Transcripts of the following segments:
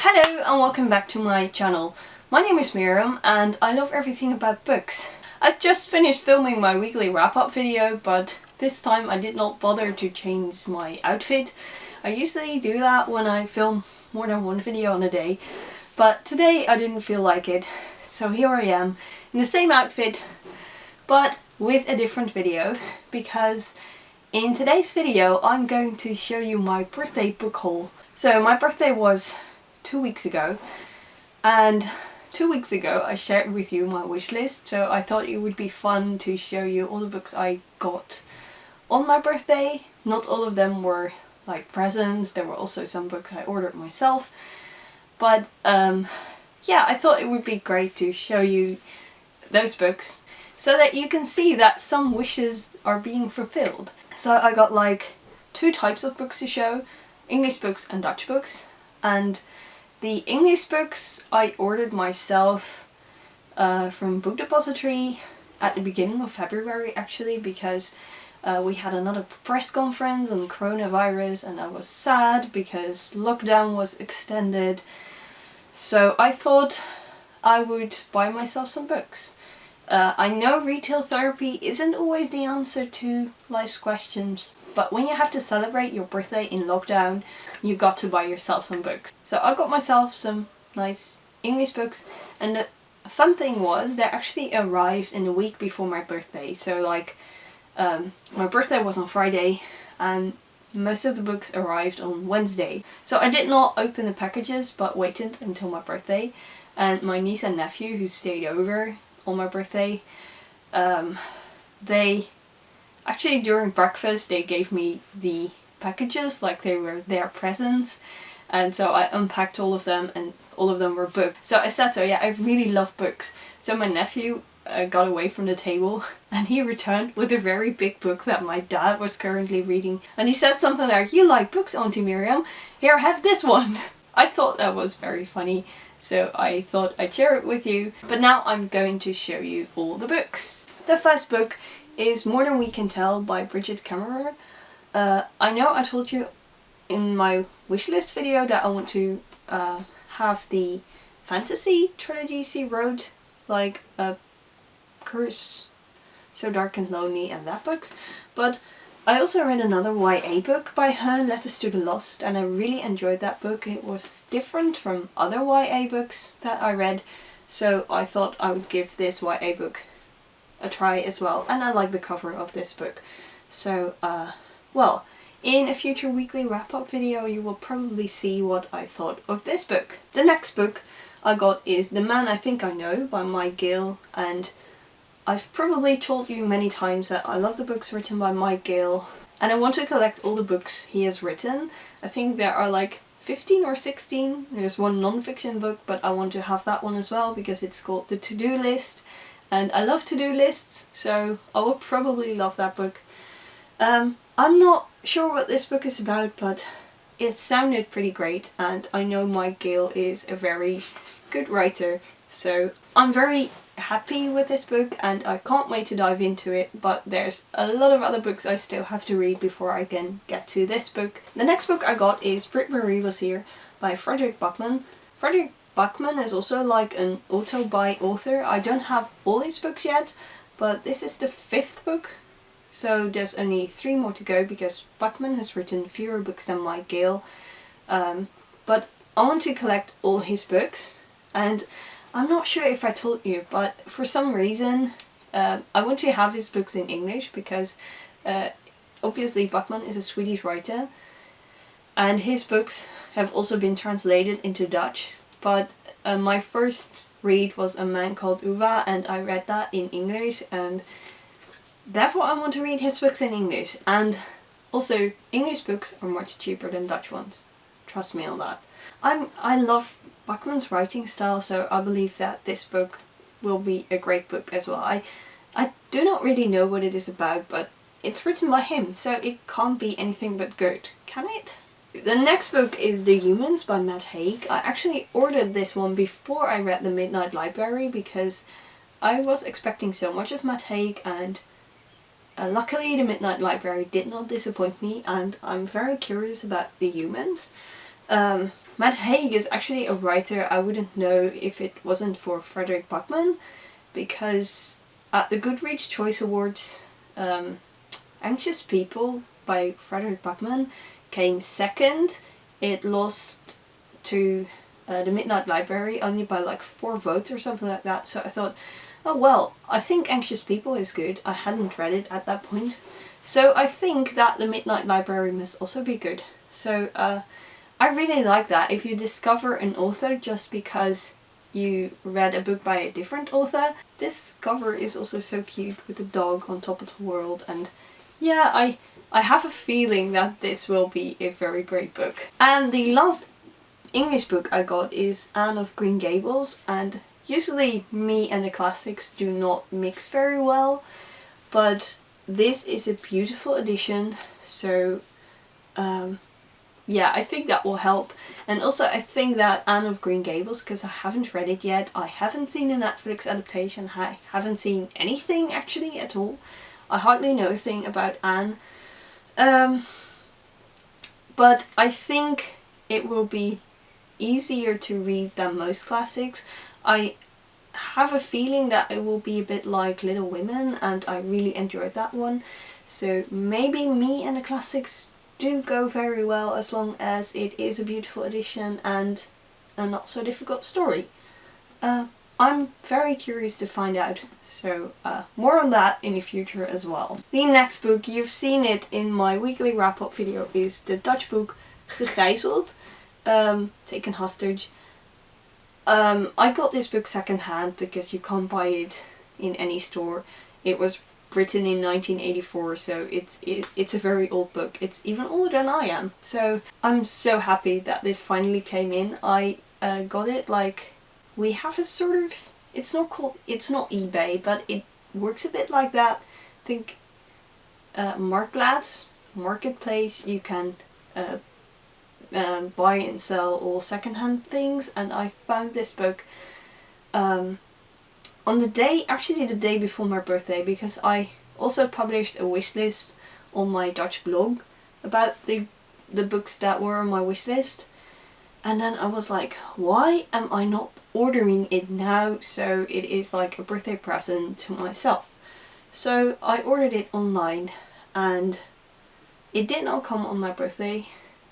Hello and welcome back to my channel. My name is Miriam and I love everything about books. I just finished filming my weekly wrap-up video, but this time I did not bother to change my outfit. I usually do that when I film more than one video on a day, but today I didn't feel like it. So here I am in the same outfit but with a different video, because in today's video I'm going to show you my birthday book haul. So my birthday was 2 weeks ago, and 2 weeks ago I shared with you my wish list, so I thought it would be fun to show you all the books I got on my birthday. Not all of them were like presents, there were also some books I ordered myself, but yeah, I thought it would be great to show you those books so that you can see that some wishes are being fulfilled. So I got like two types of books to show, English books and Dutch books, and the English books I ordered myself from Book Depository at the beginning of February actually, because we had another press conference on coronavirus and I was sad because lockdown was extended. So I thought I would buy myself some books. I know retail therapy isn't always the answer to life's questions, but when you have to celebrate your birthday in lockdown, you got to buy yourself some books. So I got myself some nice English books, and the fun thing was they actually arrived in the week before my birthday. So like my birthday was on Friday and most of the books arrived on Wednesday. So I did not open the packages but waited until my birthday, and my niece and nephew who stayed over on my birthday, they actually during breakfast they gave me the packages like they were their presents, and so I unpacked all of them and all of them were books. So I said, so yeah, I really love books. So my nephew got away from the table and he returned with a very big book that my dad was currently reading, and he said something like, "You like books, Auntie Miriam? Here, have this one." I thought that was very funny, so I thought I'd share it with you. But now I'm going to show you all the books. The first book is More Than We Can Tell by Bridget Cameron. I know I told you in my wishlist video that I want to have the fantasy trilogy she wrote, like Curse, So Dark and Lonely and that books, but I also read another YA book by her, Letters to the Lost, and I really enjoyed that book. It was different from other YA books that I read, so I thought I would give this YA book a try as well, and I like the cover of this book. So, well, in a future weekly wrap-up video you will probably see what I thought of this book. The next book I got is The Man I Think I Know by Mike Gill, and I've probably told you many times that I love the books written by Mike Gill and I want to collect all the books he has written. I think there are like 15 or 16. There's one non-fiction book, but I want to have that one as well because it's called The To-Do List and I love to-do lists, so I will probably love that book. I'm not sure what this book is about, but it sounded pretty great and I know Mike Gill is a very good writer, so I'm very happy with this book and I can't wait to dive into it, but there's a lot of other books I still have to read before I can get to this book. The next book I got is Britt Marie Was Here by Frederick Backman. Frederick Backman is also like an auto-buy author. I don't have all his books yet, but this is the 5th book, so there's only 3 more to go because Backman has written fewer books than Mike Gill. But I want to collect all his books, and I'm not sure if I told you, but for some reason I want to have his books in English because obviously Backman is a Swedish writer and his books have also been translated into Dutch, but my first read was A Man Called Uva and I read that in English, and therefore I want to read his books in English. And also English books are much cheaper than Dutch ones, trust me on that. I love Backman's writing style, so I believe that this book will be a great book as well. I do not really know what it is about, but it's written by him, so it can't be anything but good, can it? The next book is The Humans by Matt Haig. I actually ordered this one before I read The Midnight Library because I was expecting so much of Matt Haig, and luckily The Midnight Library did not disappoint me and I'm very curious about The Humans. Matt Haig is actually a writer I wouldn't know if it wasn't for Frederick Buckman, because at the Goodreads Choice Awards, Anxious People by Frederick Buckman came second. It lost to The Midnight Library only by like 4 votes or something like that, so I thought, oh well, I think Anxious People is good. I hadn't read it at that point. So I think that The Midnight Library must also be good. So I really like that. If you discover an author just because you read a book by a different author. This cover is also so cute with the dog on top of the world, and yeah, I have a feeling that this will be a very great book. And the last English book I got is Anne of Green Gables, and usually me and the classics do not mix very well, but this is a beautiful edition, so yeah, I think that will help. And also I think that Anne of Green Gables, because I haven't read it yet, I haven't seen a Netflix adaptation, I haven't seen anything actually at all. I hardly know a thing about Anne. But I think it will be easier to read than most classics. I have a feeling that it will be a bit like Little Women, and I really enjoyed that one. So maybe me and the classics do go very well as long as it is a beautiful edition and a not so difficult story. I'm very curious to find out, so more on that in the future as well. The next book, you've seen it in my weekly wrap-up video, is the Dutch book Gegijzeld, Taken Hostage. I got this book secondhand because you can't buy it in any store. It was written in 1984, so it's a very old book. It's even older than I am. So I'm so happy that this finally came in. I got it like, we have a sort of, it's not eBay, but it works a bit like that. I think Marketplace, you can buy and sell all secondhand things, and I found this book on the day before my birthday, because I also published a wishlist on my Dutch blog about the books that were on my wishlist, and then I was like, why am I not ordering it now, so it is like a birthday present to myself? So I ordered it online, and it did not come on my birthday,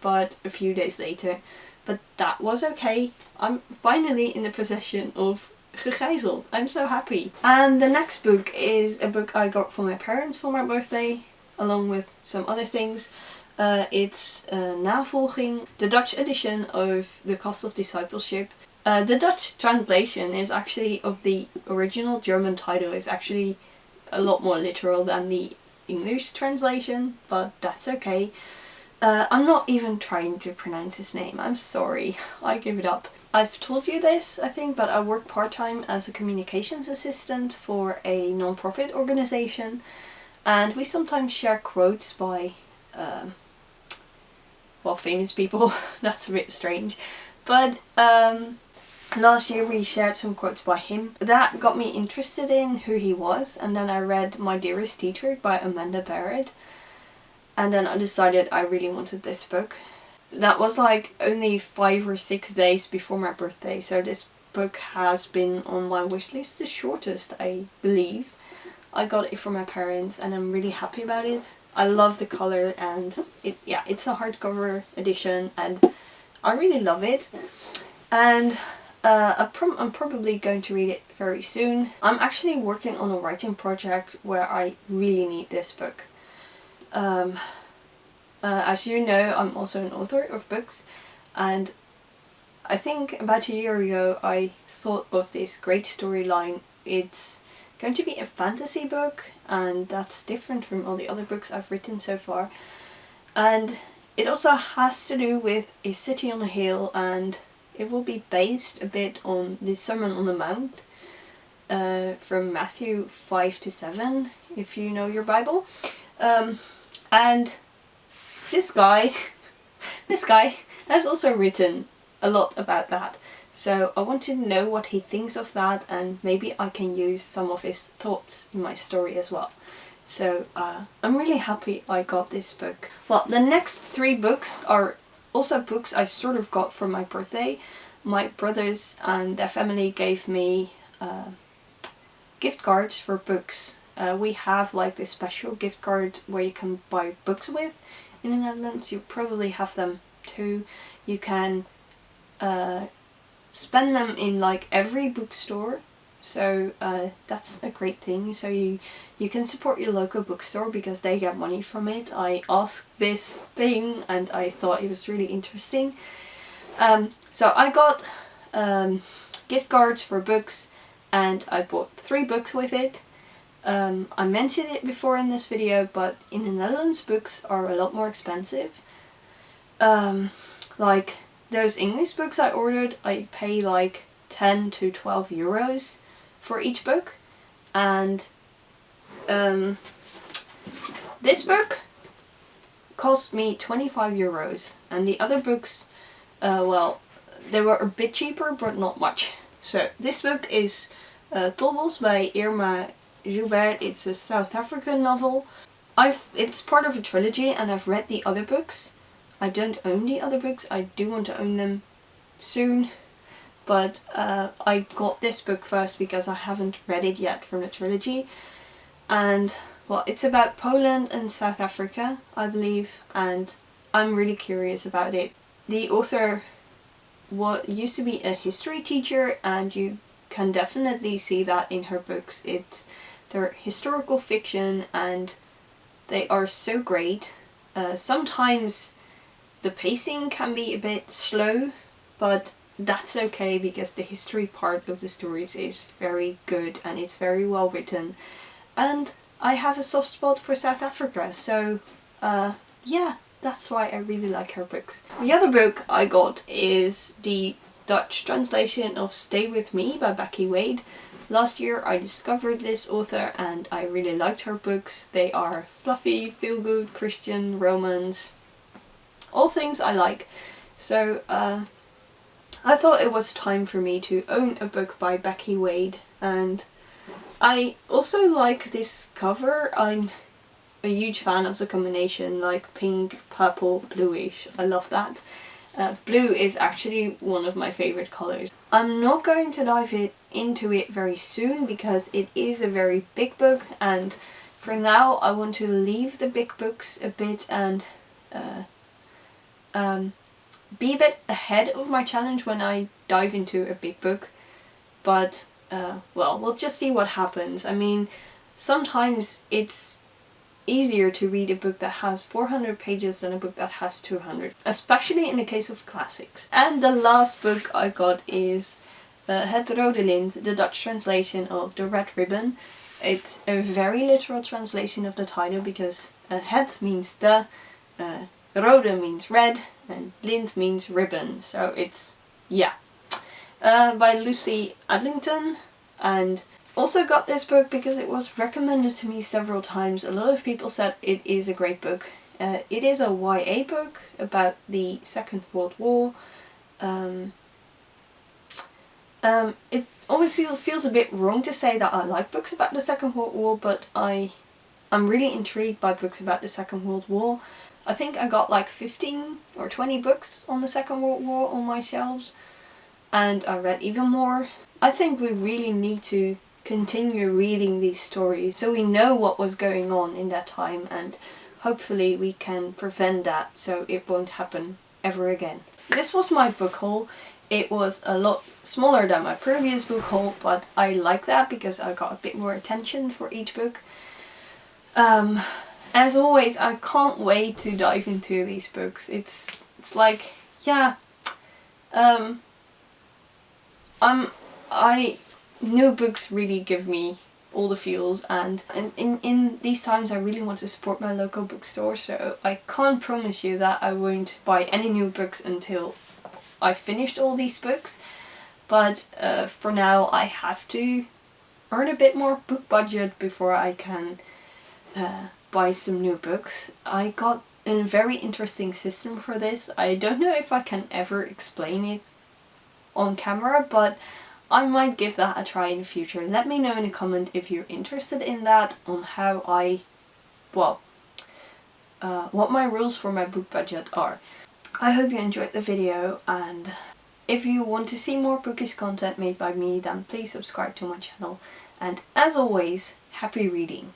but a few days later. But that was okay. I'm finally in the possession of Gegijzeld. I'm so happy. And the next book is a book I got from my parents for my birthday, along with some other things. It's Navolging, the Dutch edition of The Cost of Discipleship. The Dutch translation is actually of the original German title is actually a lot more literal than the English translation, but that's okay. I'm not even trying to pronounce his name, I'm sorry, I give it up. I've told you this, I think, but I work part-time as a communications assistant for a non-profit organization, and we sometimes share quotes by, well, famous people. That's a bit strange, but last year we shared some quotes by him. That got me interested in who he was, and then I read My Dearest Teacher by Amanda Barrett. And then I decided I really wanted this book. That was like only 5 or 6 days before my birthday, so this book has been on my wishlist the shortest, I believe. I got it from my parents and I'm really happy about it. I love the color, and it's a hardcover edition and I really love it. And I'm probably going to read it very soon. I'm actually working on a writing project where I really need this book. As you know, I'm also an author of books, and I think about a year ago I thought of this great storyline. It's going to be a fantasy book, and that's different from all the other books I've written so far. And it also has to do with a city on a hill, and it will be based a bit on the Sermon on the Mount from Matthew 5-7, if you know your Bible. And this guy has also written a lot about that. So I want to know what he thinks of that, and maybe I can use some of his thoughts in my story as well. So I'm really happy I got this book. Well, the next 3 books are also books I sort of got for my birthday. My brothers and their family gave me gift cards for books. We have like this special gift card where you can buy books with in the Netherlands. You probably have them too. You can spend them in like every bookstore, so that's a great thing. So you can support your local bookstore because they get money from it. I asked this thing and I thought it was really interesting. So I got gift cards for books and I bought 3 books with it. I mentioned it before in this video, but in the Netherlands books are a lot more expensive. Like those English books I ordered, I pay like 10 to 12 euros for each book, and this book cost me 25 euros, and the other books, well, they were a bit cheaper but not much. So this book is Tolbos by Irma Joubert. It's a South African novel. It's part of a trilogy and I've read the other books. I don't own the other books. I do want to own them soon, but I got this book first because I haven't read it yet from the trilogy. And well, it's about Poland and South Africa, I believe, and I'm really curious about it. The author used to be a history teacher, and you can definitely see that in her books. They're historical fiction and they are so great. Sometimes the pacing can be a bit slow, but that's okay because the history part of the stories is very good and it's very well written. And I have a soft spot for South Africa, so yeah, that's why I really like her books. The other book I got is the Dutch translation of Stay With Me by Becky Wade. Last year I discovered this author and I really liked her books. They are fluffy, feel-good, Christian, romance, all things I like. So I thought it was time for me to own a book by Becky Wade, and I also like this cover. I'm a huge fan of the combination, like pink, purple, bluish. I love that. Blue is actually one of my favorite colours. I'm not going to dive into it very soon because it is a very big book, and for now I want to leave the big books a bit and be a bit ahead of my challenge when I dive into a big book. But well, we'll just see what happens. I mean, sometimes it's easier to read a book that has 400 pages than a book that has 200, especially in the case of classics. And the last book I got is Het Rode Lint, the Dutch translation of The Red Ribbon. It's a very literal translation of the title because het means the, rode means red, and lint means ribbon, so it's, yeah. By Lucy Adlington, and also got this book because it was recommended to me several times. A lot of people said it is a great book. It is a YA book about the Second World War. It obviously feels a bit wrong to say that I like books about the Second World War, but I'm really intrigued by books about the Second World War. I think I got like 15 or 20 books on the Second World War on my shelves, and I read even more. I think we really need to continue reading these stories so we know what was going on in that time, and hopefully we can prevent that so it won't happen ever again. This was my book haul. It was a lot smaller than my previous book haul, but I like that because I got a bit more attention for each book. As always, I can't wait to dive into these books. It's like, yeah, new books really give me all the feels, and in these times I really want to support my local bookstore, so I can't promise you that I won't buy any new books until I've finished all these books. But for now I have to earn a bit more book budget before I can buy some new books. I got a very interesting system for this. I don't know if I can ever explain it on camera, but I might give that a try in the future. Let me know in a comment if you're interested in that, on how what my rules for my book budget are. I hope you enjoyed the video, and if you want to see more bookish content made by me, then please subscribe to my channel. And as always, happy reading!